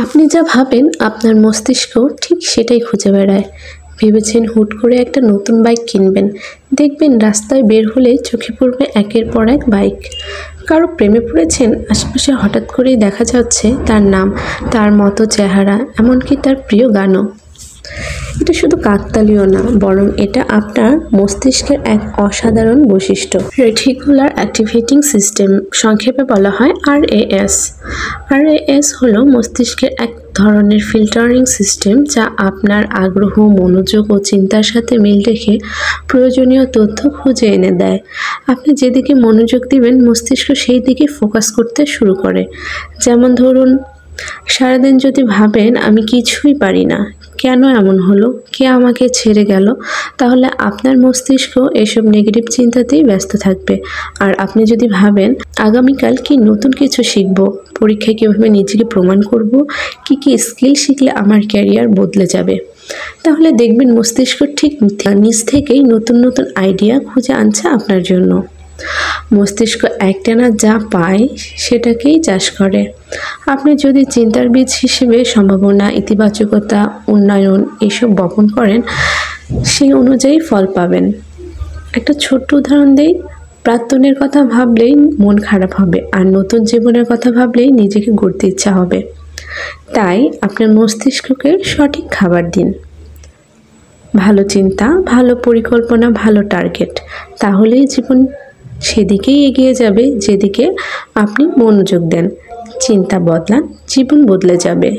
আপনি যা ভাবেন আপনার মস্তিষ্ক ঠিক সেটাই খুঁজে বেড়ায়। ভেবেছেন হুট করে একটা নতুন বাইক কিনবেন, দেখবেন রাস্তায় বের হলেই চোখে পড়বে একের পর এক বাইক। কারো প্রেমে পড়েছেন, আশেপাশে হঠাৎ করেই দেখা যাচ্ছে তার নাম, তার মতো চেহারা, এমনকি তার প্রিয় গানও। এটা শুধু কাকতালীয় না, বরং এটা আপনার মস্তিষ্কের এক অসাধারণ বৈশিষ্ট্য। রেটিকুলার অ্যাক্টিভেটিং সিস্টেম, সংক্ষেপে বলা হয় RAS। RAS হলো মস্তিষ্কের এক ধরনের ফিল্টারিং সিস্টেম, যা আপনার আগ্রহ, মনোযোগ ও চিন্তার সাথে মিল রেখে প্রয়োজনীয় তথ্য খুঁজে এনে দেয়। আপনি যেদিকে মনোযোগ দিবেন, মস্তিষ্ক সেই দিকে ফোকাস করতে শুরু করে। যেমন ধরুন, সারাদিন যদি ভাবেন আমি কিছুই পারি না, কেন এমন হলো, কে আমাকে ছেড়ে গেল, তাহলে আপনার মস্তিষ্ক এসব নেগেটিভ চিন্তাতেই ব্যস্ত থাকবে। আর আপনি যদি ভাবেন আগামীকাল কি নতুন কিছু শিখব, পরীক্ষায় কীভাবে নিজেকে প্রমাণ করব, কি স্কিল শিখলে আমার ক্যারিয়ার বদলে যাবে, তাহলে দেখবেন মস্তিষ্ক ঠিক নিজ থেকেই নতুন নতুন আইডিয়া খুঁজে আনছে আপনার জন্য। মস্তিষ্ক একটানা যা পায় সেটাকেই চাষ করে। আপনি যদি চিন্তার বীজ হিসেবে সম্ভাবনা, ইতিবাচকতা, উন্নয়ন এসব বপন করেন, সেই অনুযায়ী ফল পাবেন। একটা ছোট্ট উদাহরণ দেই, প্রাক্তনের কথা ভাবলেই মন খারাপ হবে, আর নতুন জীবনের কথা ভাবলেই নিজেকে গড়তে ইচ্ছা হবে। তাই আপনার মস্তিষ্ককে সঠিক খাবার দিন। ভালো চিন্তা, ভালো পরিকল্পনা, ভালো টার্গেট, তাহলেই জীবন সেদিকেই এগিয়ে যাবে যেদিকে আপনি মনোযোগ দেন। চিন্তা বদলান, জীবন বদলে যাবে।